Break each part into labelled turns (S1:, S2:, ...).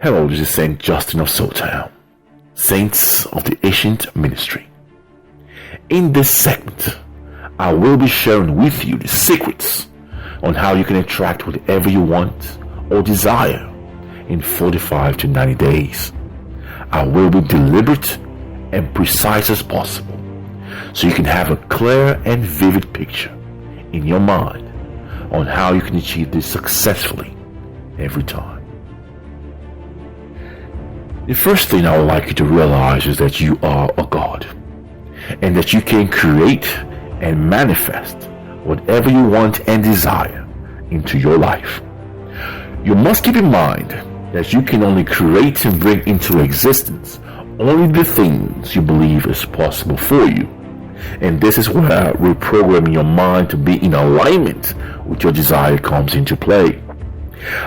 S1: Hello, this is Saint Justin of SOTAM, Saints of the Ancient Ministry. In this segment, I will be sharing with you the secrets on how you can attract whatever you want or desire in 45 to 90 days. I will be deliberate and precise as possible so you can have a clear and vivid picture in your mind on how you can achieve this successfully every time. The first thing I would like you to realize is that you are a God and that you can create and manifest whatever you want and desire into your life. You must keep in mind that you can only create and bring into existence only the things you believe is possible for you. And this is where reprogramming your mind to be in alignment with your desire comes into play.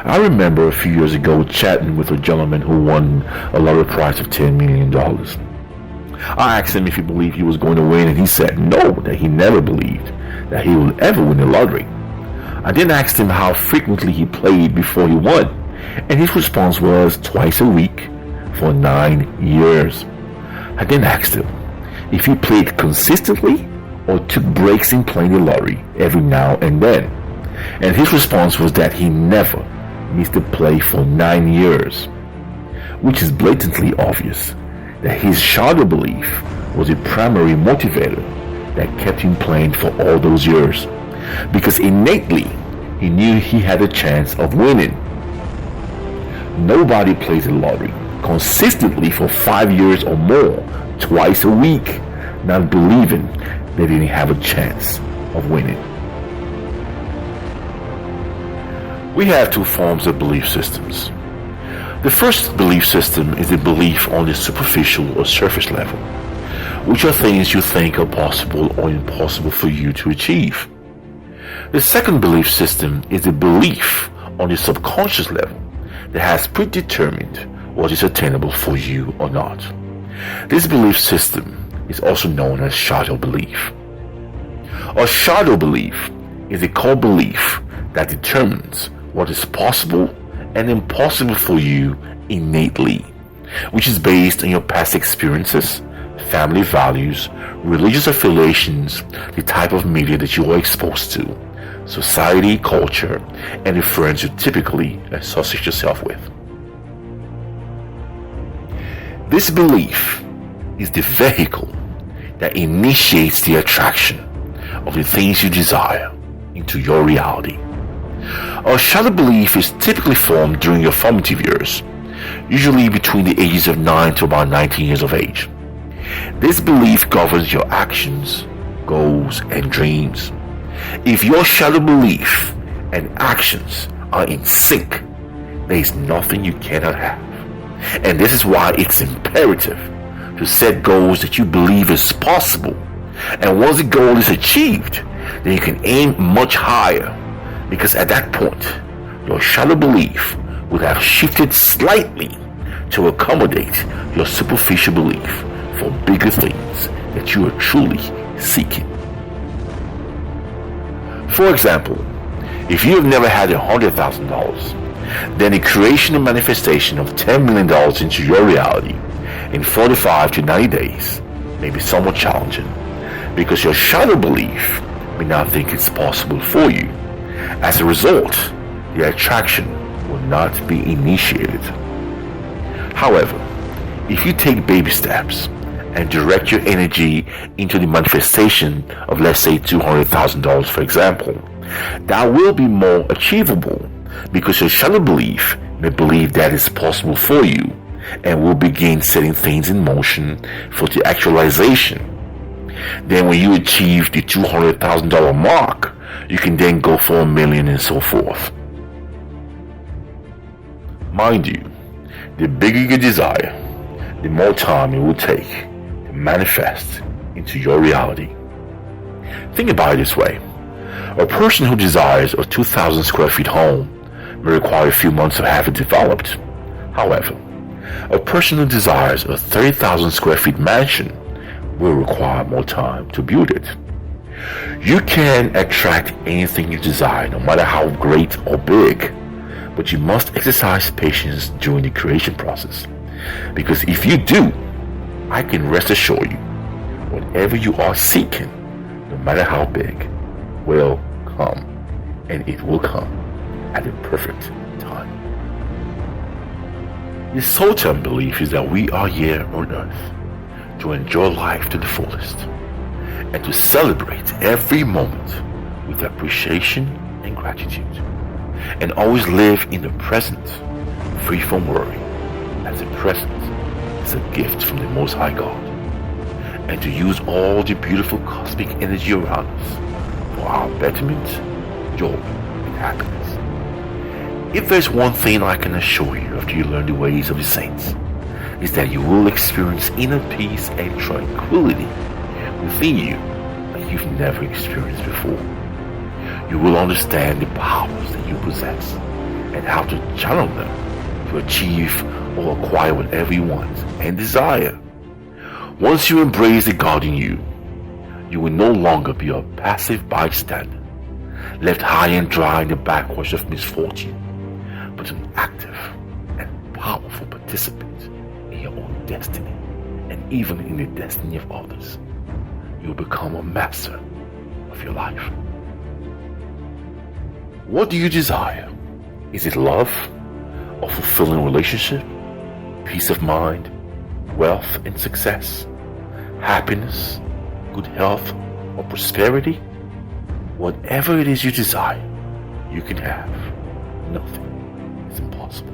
S1: I remember a few years ago chatting with a gentleman who won a lottery prize of $10 million. I asked him if he believed he was going to win, and he said no, that he never believed that he would ever win the lottery. I then asked him how frequently he played before he won, and his response was twice a week for 9 years. I then asked him if he played consistently or took breaks in playing the lottery every now and then. And his response was that he never missed a play for 9 years, which is blatantly obvious that his shadow belief was the primary motivator that kept him playing for all those years, because innately he knew he had a chance of winning. Nobody plays the lottery consistently for 5 years or more, twice a week, not believing they didn't have a chance of winning. We have two forms of belief systems. The first belief system is the belief on the superficial or surface level, which are things you think are possible or impossible for you to achieve. The second belief system is the belief on the subconscious level that has predetermined what is attainable for you or not. This belief system is also known as shadow belief. A shadow belief is a core belief that determines what is possible and impossible for you innately, which is based on your past experiences, family values, religious affiliations, the type of media that you are exposed to, society, culture, and the friends you typically associate yourself with. This belief is the vehicle that initiates the attraction of the things you desire into your reality. A shadow belief is typically formed during your formative years, usually between the ages of 9 to about 19 years of age. This belief governs your actions, goals, and dreams. If your shadow belief and actions are in sync, there is nothing you cannot have. And this is why it's imperative to set goals that you believe is possible. And once the goal is achieved, then you can aim much higher, because at that point, your shadow belief would have shifted slightly to accommodate your superficial belief for bigger things that you are truly seeking. For example, if you have never had $100,000, then the creation and manifestation of $10 million into your reality in 45 to 90 days may be somewhat challenging, because your shadow belief may not think it's possible for you. As a result, the attraction will not be initiated. However, if you take baby steps and direct your energy into the manifestation of, let's say, $200,000, for example, that will be more achievable, because your shadow belief may believe that is possible for you and will begin setting things in motion for the actualization. Then when you achieve the $200,000 mark, you can then go for $1 million and so forth. Mind you, the bigger your desire, the more time it will take to manifest into your reality. Think about it this way. A person who desires a 2,000 square feet home may require a few months to have it developed. However, a person who desires a 30,000 square feet mansion will require more time to build it. You can attract anything you desire, no matter how great or big, but you must exercise patience during the creation process. Because if you do, I can rest assure you, whatever you are seeking, no matter how big, will come, and it will come at the perfect time. The SOTAM belief is that we are here on earth to enjoy life to the fullest and to celebrate every moment with appreciation and gratitude, and always live in the present, free from worry, as the present is a gift from the Most High God, and to use all the beautiful cosmic energy around us for our betterment, joy, and happiness. If there's one thing I can assure you after you learn the ways of the saints, is that you will experience inner peace and tranquility within you that you've never experienced before. You will understand the powers that you possess and how to channel them to achieve or acquire whatever you want and desire. Once you embrace the God in you, you will no longer be a passive bystander, left high and dry in the backwash of misfortune, but an active and powerful participant in your own destiny and even in the destiny of others. You will become a master of your life. What do you desire? Is it love, a fulfilling relationship, peace of mind, wealth and success, happiness, good health, or prosperity? Whatever it is you desire, you can have. Nothing is impossible.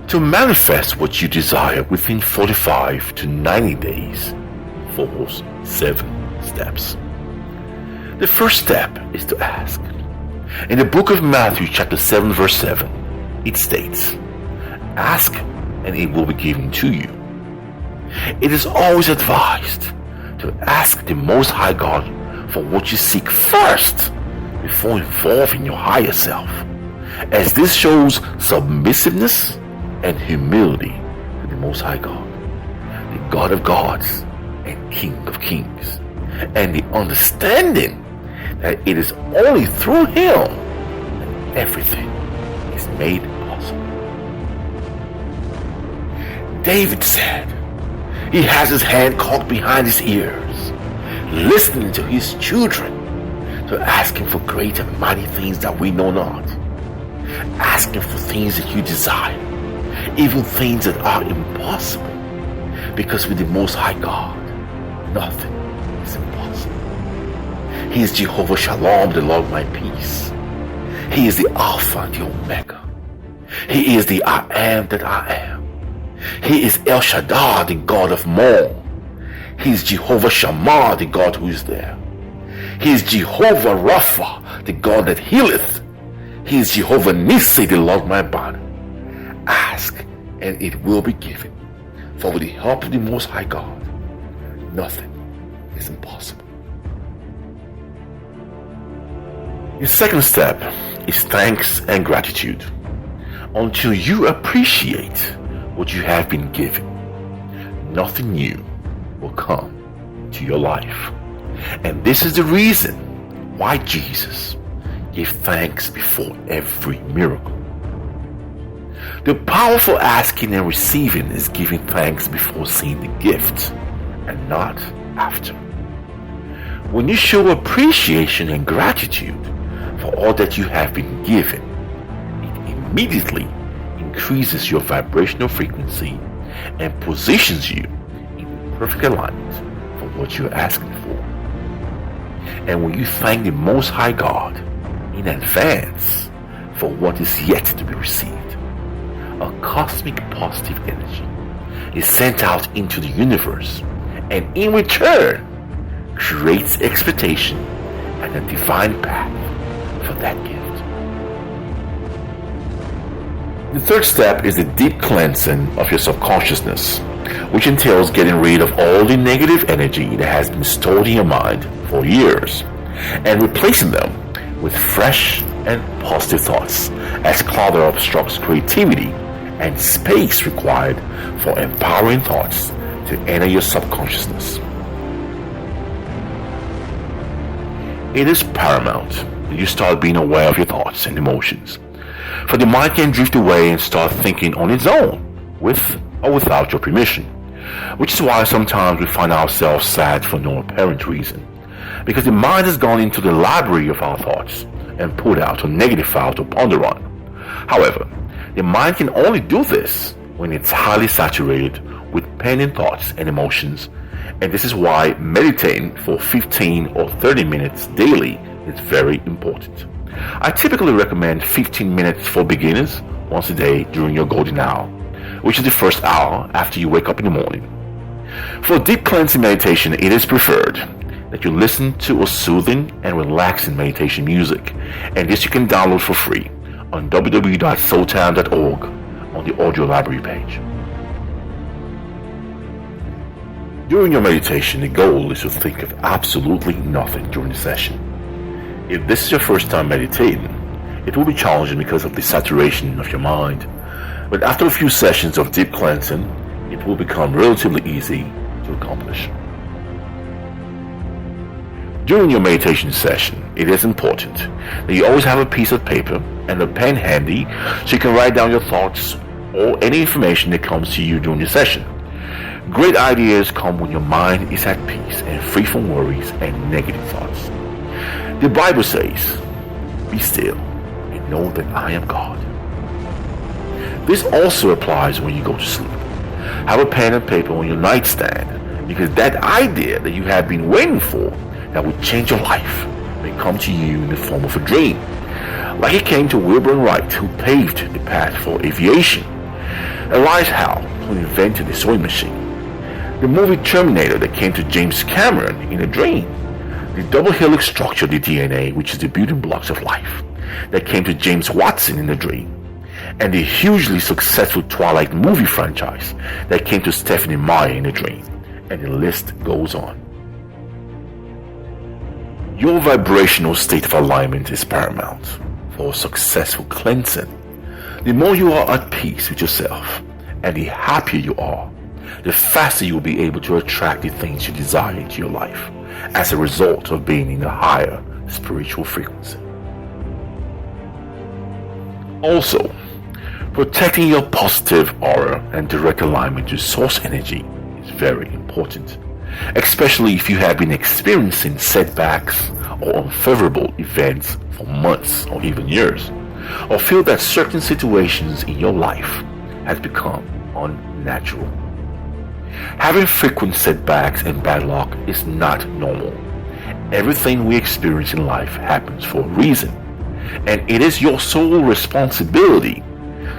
S1: To manifest what you desire within 45 to 90 days follows 7 steps. The first step is to ask. In the book of Matthew chapter 7 verse 7, it states, "Ask and it will be given to you." It is always advised to ask the Most High God for what you seek first before involving your higher self, as this shows submissiveness and humility to the Most High God, the God of gods and King of kings, and the understanding that it is only through Him that everything is made possible. David said he has his hand cocked behind his ears, listening to his children to ask Him for great and mighty things that we know not. Ask Him for things that you desire, even things that are impossible, because with the Most High God, nothing is impossible. He is Jehovah Shalom, the Lord my peace. He is the Alpha and the Omega. He is the I am that I am. He is El Shaddai, the God of more. He is Jehovah Shammah, the God who is there. He is Jehovah Rapha, the God that healeth. He is Jehovah Nissi, the Lord my banner. Ask and it will be given, for with the help of the Most High God, nothing is impossible. The second step is thanks and gratitude. Until you appreciate what you have been given, nothing new will come to your life. And this is the reason why Jesus gave thanks before every miracle. The powerful asking and receiving is giving thanks before seeing the gift and not after. When you show appreciation and gratitude for all that you have been given, it immediately increases your vibrational frequency and positions you in perfect alignment for what you're asking for. And when you thank the Most High God in advance for what is yet to be received, a cosmic positive energy is sent out into the universe, and in return creates expectation and a divine path for that gift. The third step is the deep cleansing of your subconsciousness, which entails getting rid of all the negative energy that has been stored in your mind for years and replacing them with fresh and positive thoughts, as clutter obstructs creativity and space required for empowering thoughts to enter your subconsciousness. It is paramount that you start being aware of your thoughts and emotions. For the mind can drift away and start thinking on its own, with or without your permission. Which is why sometimes we find ourselves sad for no apparent reason. Because the mind has gone into the library of our thoughts and pulled out a negative file to ponder on. However, the mind can only do this when it's highly saturated with pain and thoughts and emotions, and this is why meditating for 15 or 30 minutes daily is very important. I typically recommend 15 minutes for beginners once a day during your golden hour, which is the first hour after you wake up in the morning. For deep cleansing meditation, it is preferred that you listen to a soothing and relaxing meditation music, and this you can download for free on www.sotam.org on the audio library page. During your meditation, the goal is to think of absolutely nothing during the session. If this is your first time meditating, it will be challenging because of the saturation of your mind, but after a few sessions of deep cleansing, it will become relatively easy to accomplish. During your meditation session, it is important that you always have a piece of paper and a pen handy so you can write down your thoughts or any information that comes to you during the session. Great ideas come when your mind is at peace and free from worries and negative thoughts. The Bible says, "Be still and know that I am God." This also applies when you go to sleep. Have a pen and paper on your nightstand, because that idea that you have been waiting for that would change your life may come to you in the form of a dream, like it came to Wilbur Wright, who paved the path for aviation, Elias Howe, who invented the sewing machine, the movie Terminator that came to James Cameron in a dream, the double helix structure of the DNA, which is the building blocks of life, that came to James Watson in a dream, and the hugely successful Twilight movie franchise that came to Stephanie Meyer in a dream, and the list goes on. Your vibrational state of alignment is paramount for successful cleansing. The more you are at peace with yourself and the happier you are, the faster you will be able to attract the things you desire into your life as a result of being in a higher spiritual frequency. Also, protecting your positive aura and direct alignment to source energy is very important, especially if you have been experiencing setbacks or unfavorable events for months or even years, or feel that certain situations in your life has become unnatural. Having frequent setbacks and bad luck is not normal. Everything we experience in life happens for a reason, and it is your sole responsibility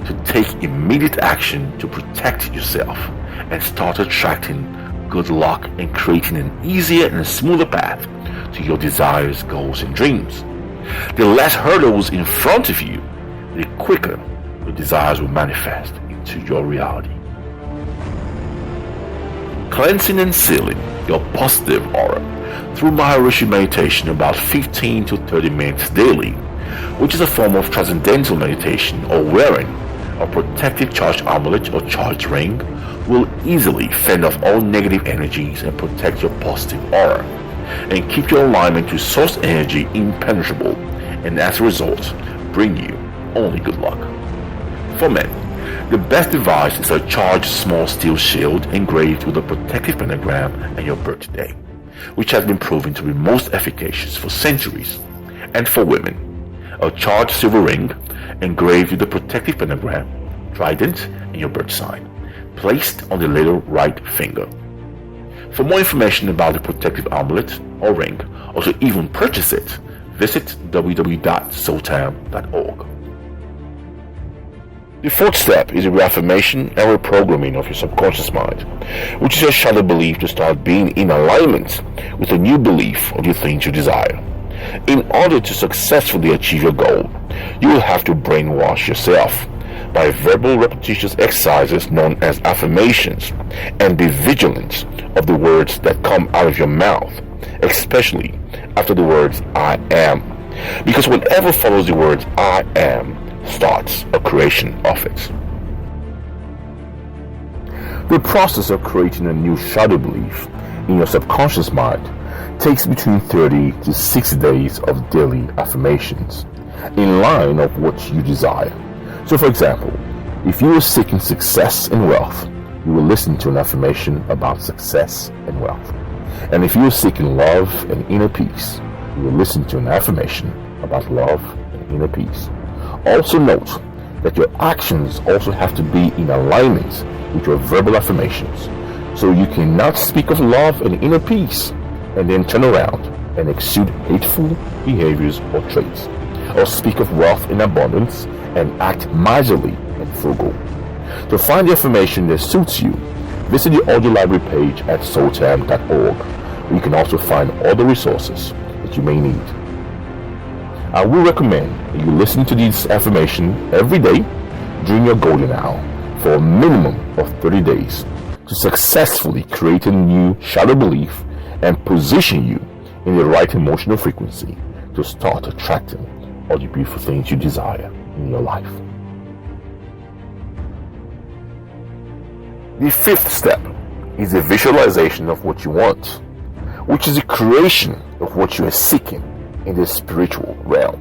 S1: to take immediate action to protect yourself and start attracting good luck and creating an easier and smoother path to your desires, goals, and dreams. The less hurdles in front of you, the quicker your desires will manifest into your reality. Cleansing and sealing your positive aura through Maharishi meditation about 15 to 30 minutes daily, which is a form of transcendental meditation, or wearing a protective charged amulet or charged ring, will easily fend off all negative energies and protect your positive aura and keep your alignment to source energy impenetrable, and as a result bring you only good luck. For men, the best device is a charged small steel shield engraved with a protective pentagram and your birthday, which has been proven to be most efficacious for centuries. And for women, a charged silver ring engraved with the protective pentagram, trident, and your birth sign, placed on the little right finger. For more information about the protective amulet or ring, or to even purchase it, visit www.sotam.org. The fourth step is a reaffirmation and reprogramming of your subconscious mind, which is your shadow belief to start being in alignment with a new belief of the things you desire. In order to successfully achieve your goal, you will have to brainwash yourself by verbal repetitious exercises known as affirmations, and be vigilant of the words that come out of your mouth, especially after the words "I am," because whatever follows the words "I am" starts a creation of it. The process of creating a new shadow belief in your subconscious mind takes between 30 to 60 days of daily affirmations in line of what you desire. So for example, if you are seeking success and wealth, you will listen to an affirmation about success and wealth. And if you are seeking love and inner peace, you will listen to an affirmation about love and inner peace. Also note that your actions also have to be in alignment with your verbal affirmations. So you cannot speak of love and inner peace and then turn around and exude hateful behaviors or traits, or speak of wealth and abundance and act miserly and frugal. To find the affirmation that suits you, visit the audio library page at SOTAM.org, where you can also find other resources that you may need. I will recommend that you listen to this affirmation every day during your golden hour for a minimum of 30 days to successfully create a new shadow belief and position you in the right emotional frequency to start attracting all the beautiful things you desire in your life. The fifth step is the visualization of what you want, which is the creation of what you are seeking in the spiritual realm.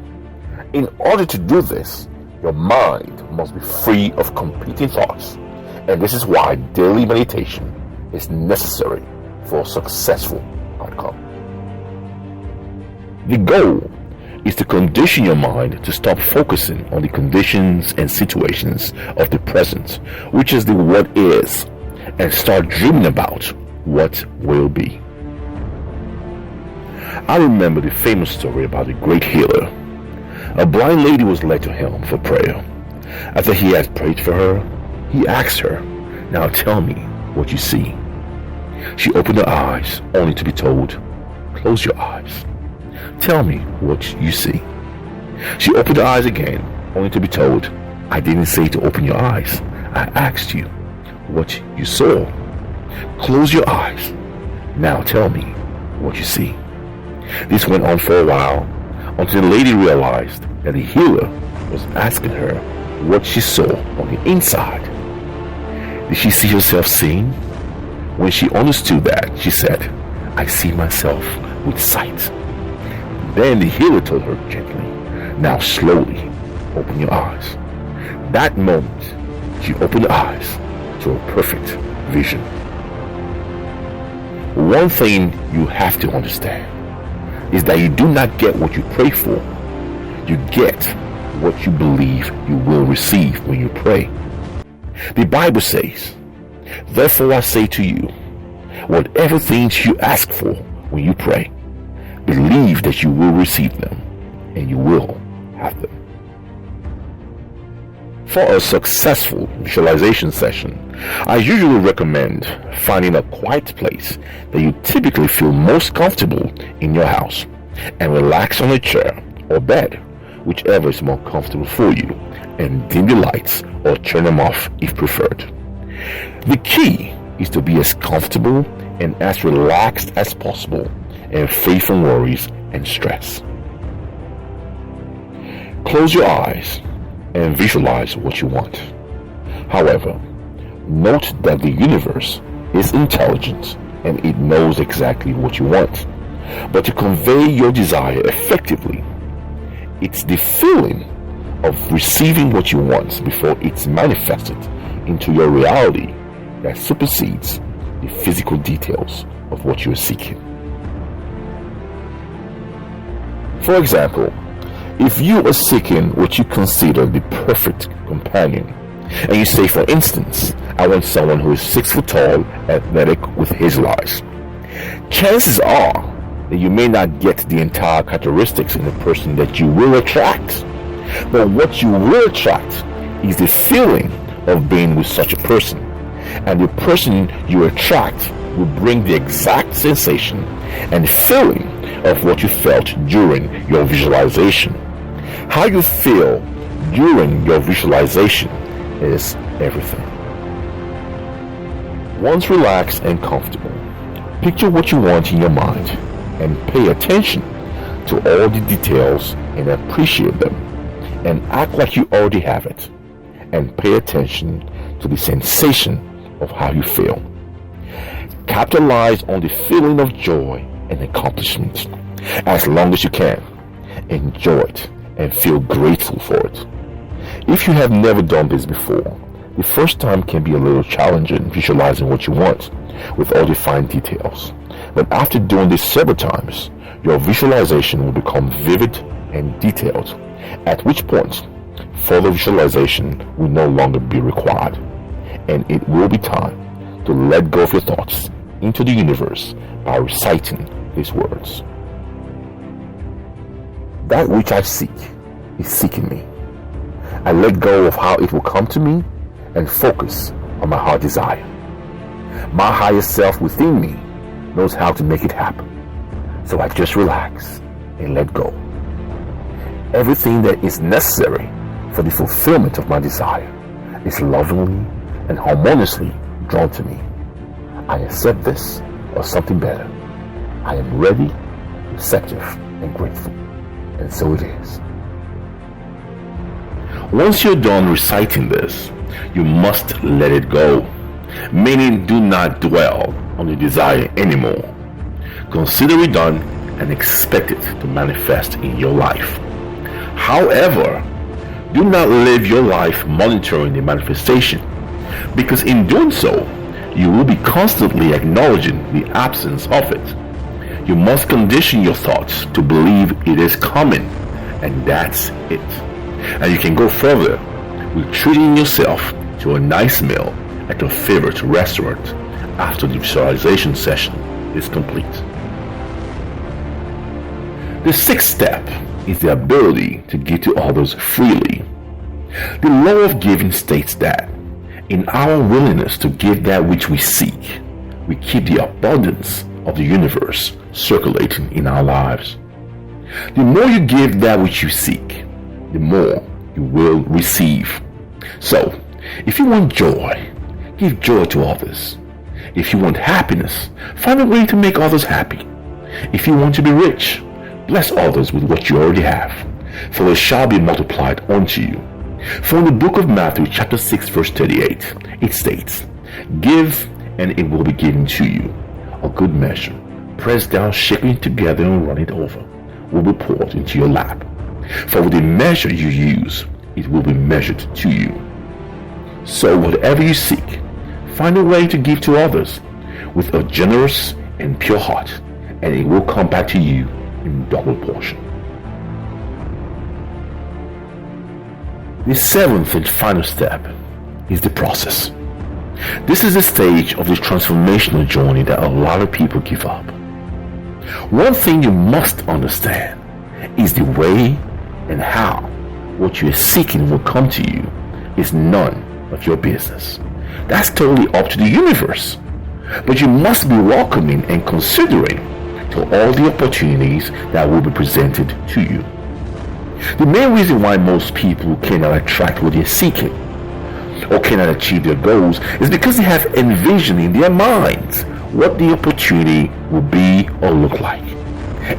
S1: In order to do this, your mind must be free of competing thoughts, and this is why daily meditation is necessary for a successful outcome. The goal is to condition your mind to stop focusing on the conditions and situations of the present, which is the what is, and start dreaming about what will be. I remember the famous story about a great healer. A blind lady was led to him for prayer. After he had prayed for her, he asked her, "Now tell me what you see." She opened her eyes, only to be told, "Close your eyes. Tell me what you see." She opened her eyes again, only to be told, "I didn't say to open your eyes. I asked you what you saw. Close your eyes. Now tell me what you see." This went on for a while, until the lady realized that the healer was asking her what she saw on the inside. Did she see herself seeing? When she understood that, she said, "I see myself with sight." Then the healer told her gently, "Now slowly open your eyes." That moment, she opened her eyes to a perfect vision. One thing you have to understand is that you do not get what you pray for. You get what you believe you will receive when you pray. The Bible says, "Therefore I say to you, whatever things you ask for when you pray, believe that you will receive them, and you will have them." For a successful visualization session, I usually recommend finding a quiet place that you typically feel most comfortable in your house and relax on a chair or bed, whichever is more comfortable for you, and dim the lights or turn them off if preferred. The key is to be as comfortable and as relaxed as possible and free from worries and stress. Close your eyes and visualize what you want. However, note that the universe is intelligent and it knows exactly what you want. But to convey your desire effectively, it's the feeling of receiving what you want before it's manifested into your reality that supersedes the physical details of what you're seeking. For example, if you are seeking what you consider the perfect companion, and you say, for instance, "I want someone who is 6 foot tall, athletic, with hazel eyes," chances are that you may not get the entire characteristics in the person that you will attract. But what you will attract is the feeling of being with such a person. And the person you attract will bring the exact sensation and feeling of what you felt during your visualization. How you feel during your visualization is everything. Once relaxed and comfortable, picture what you want in your mind and pay attention to all the details and appreciate them, and act like you already have it, and pay attention to the sensation of how you feel. Capitalize on the feeling of joy and accomplishment. As long as you can, enjoy it and feel grateful for it. If you have never done this before, the first time can be a little challenging visualizing what you want with all the fine details. But after doing this several times, your visualization will become vivid and detailed, at which point further visualization will no longer be required, and it will be time to let go of your thoughts into the universe by reciting these words. That which I seek is seeking me. I let go of how it will come to me and focus on my heart desire. My higher self within me knows how to make it happen, so I just relax and let go. Everything that is necessary for the fulfillment of my desire is lovingly and harmoniously drawn to me. I accept this or something better. I am ready, receptive, and grateful. And so it is. Once you're done reciting this, you must let it go, meaning do not dwell on the desire anymore. Consider it done and expect it to manifest in your life. However, do not live your life monitoring the manifestation, because in doing so, you will be constantly acknowledging the absence of it. You must condition your thoughts to believe it is coming, and that's it. And you can go further with treating yourself to a nice meal at your favorite restaurant after the visualization session is complete. The sixth step is the ability to give to others freely. The law of giving states that in our willingness to give that which we seek, we keep the abundance of the universe circulating in our lives. The more you give that which you seek, the more you will receive. So, if you want joy, give joy to others. If you want happiness, find a way to make others happy. If you want to be rich, bless others with what you already have, for it shall be multiplied unto you. For in the book of Matthew chapter 6 verse 38, it states, "Give, and it will be given to you. A good measure, pressed down, shaken together, and running over, will be poured into your lap. For with the measure you use, it will be measured to you." So whatever you seek, find a way to give to others with a generous and pure heart, and it will come back to you in double portion. The seventh and final step is the process. This is the stage of the transformational journey that a lot of people give up. One thing you must understand is the way and how what you are seeking will come to you is none of your business. That's totally up to the universe. But you must be welcoming and considering to all the opportunities that will be presented to you. The main reason why most people cannot attract what they're seeking or cannot achieve their goals is because they have envisioned in their minds what the opportunity will be or look like.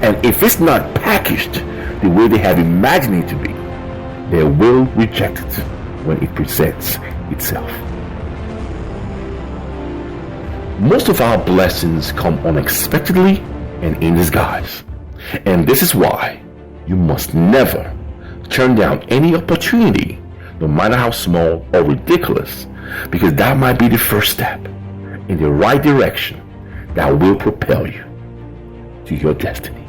S1: And if it's not packaged the way they have imagined it to be, they will reject it when it presents itself. Most of our blessings come unexpectedly and in disguise. And this is why you must never turn down any opportunity, no matter how small or ridiculous, because that might be the first step in the right direction that will propel you to your destiny.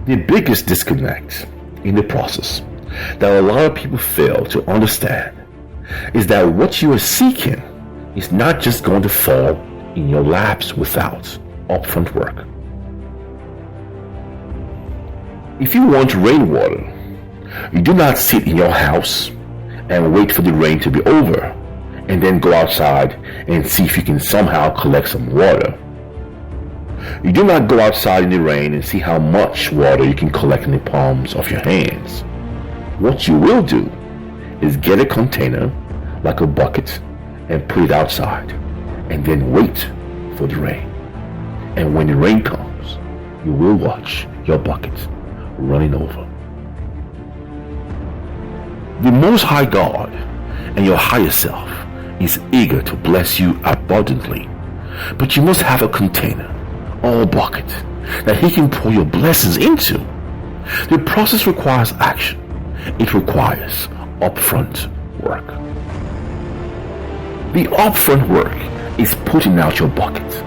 S1: The biggest disconnect in the process that a lot of people fail to understand is that what you are seeking is not just going to fall in your laps without upfront work. If you want rainwater, you do not sit in your house and wait for the rain to be over and then go outside and see if you can somehow collect some water. You do not go outside in the rain and see how much water you can collect in the palms of your hands. What you will do is get a container like a bucket and put it outside and then wait for the rain. And when the rain comes, you will watch your bucket running over. The Most High God and your higher self is eager to bless you abundantly, but you must have a container or a bucket that He can pour your blessings into. The process requires action. It requires upfront work. The upfront work is putting out your bucket.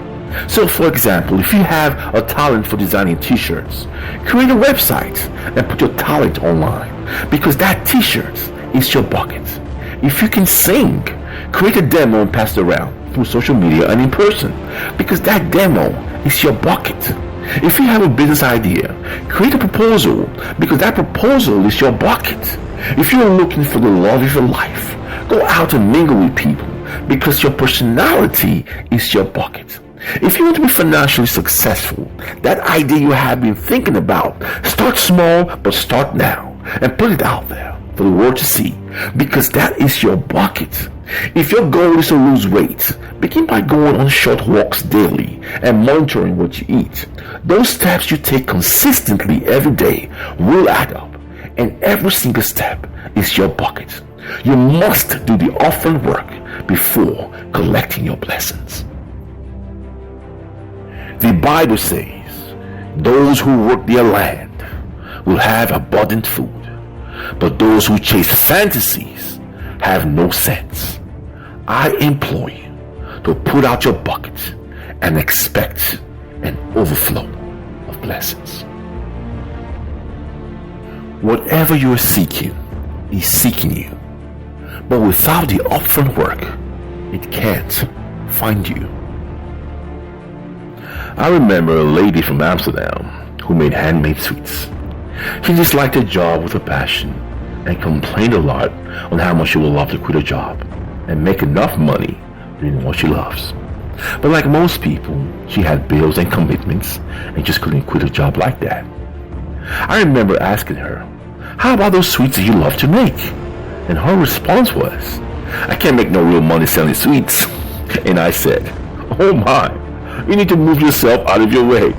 S1: So for example, if you have a talent for designing t-shirts, create a website and put your talent online, because that t-shirt is your bucket. If you can sing, create a demo and pass it around through social media and in person, because that demo is your bucket. If you have a business idea, create a proposal, because that proposal is your bucket. If you're looking for the love of your life, go out and mingle with people, because your personality is your bucket. If you want to be financially successful, that idea you have been thinking about, start small, but start now and put it out there for the world to see, because that is your bucket. If your goal is to lose weight, begin by going on short walks daily and monitoring what you eat. Those steps you take consistently every day will add up, and every single step is your bucket. You must do the upfront work before collecting your blessings. The Bible says, those who work their land will have abundant food, but those who chase fantasies have no sense. I implore you to put out your bucket and expect an overflow of blessings. Whatever you are seeking is seeking you, but without the upfront work, it can't find you. I remember a lady from Amsterdam who made handmade sweets. She disliked her job with a passion and complained a lot on how much she would love to quit her job and make enough money doing what she loves. But like most people, she had bills and commitments and just couldn't quit a job like that. I remember asking her, "How about those sweets that you love to make?" And her response was, "I can't make no real money selling sweets." And I said, "Oh my, you need to move yourself out of your way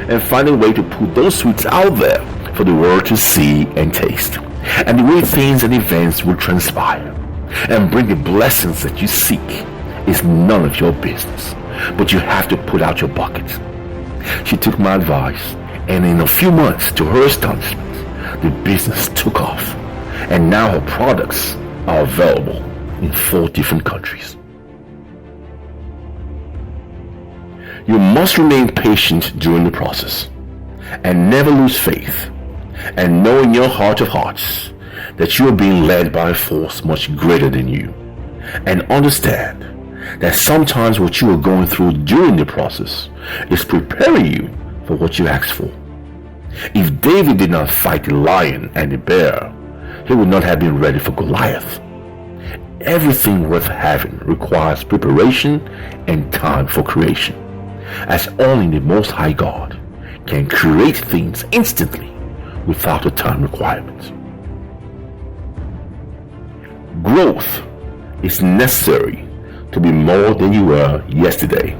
S1: and find a way to put those sweets out there for the world to see and taste. And the way things and events will transpire and bring the blessings that you seek is none of your business, but you have to put out your bucket." She took my advice, and in a few months, to her astonishment, the business took off, and now her products are available in 4 different countries. You must remain patient during the process and never lose faith, and know in your heart of hearts that you are being led by a force much greater than you, and understand that sometimes what you are going through during the process is preparing you for what you asked for. If David did not fight the lion and the bear, he would not have been ready for Goliath. Everything worth having requires preparation and time for creation, as only the Most High God can create things instantly without a time requirement. Growth is necessary to be more than you were yesterday.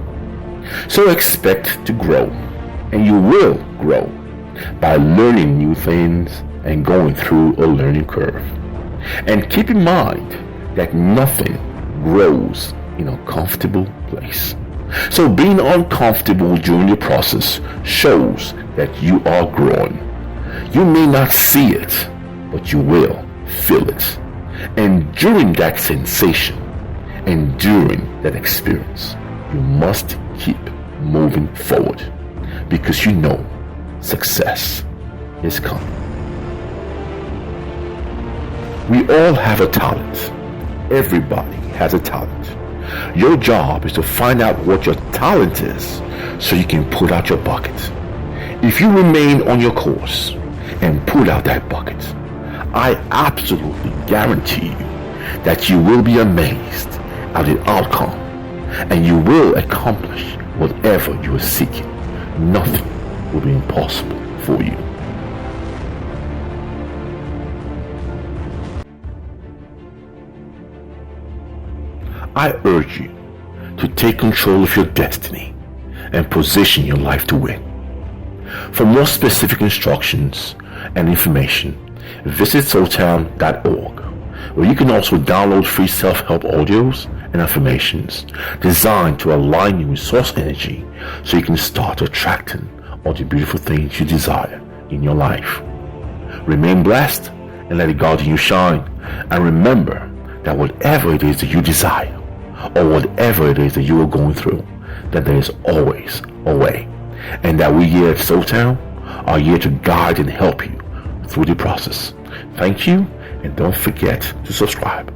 S1: So expect to grow, and you will grow by learning new things and going through a learning curve. And keep in mind that nothing grows in a comfortable place. So being uncomfortable during the process shows that you are growing. You may not see it, but you will feel it. And during that sensation and during that experience, you must keep moving forward, because you know success is coming. We all have a talent. Everybody has a talent. Your job is to find out what your talent is so you can put out your bucket. If you remain on your course and put out that bucket, I absolutely guarantee you that you will be amazed at the outcome, and you will accomplish whatever you are seeking. Nothing will be impossible for you. I urge you to take control of your destiny and position your life to win. For more specific instructions and information, visit SOTAM.org, where you can also download free self-help audios and affirmations designed to align you with source energy so you can start attracting all the beautiful things you desire in your life. Remain blessed and let God in you shine. And remember that whatever it is that you desire, or whatever it is that you are going through, that there is always a way. And that we here at SOTAM are here to guide and help you through the process. Thank you, and don't forget to subscribe.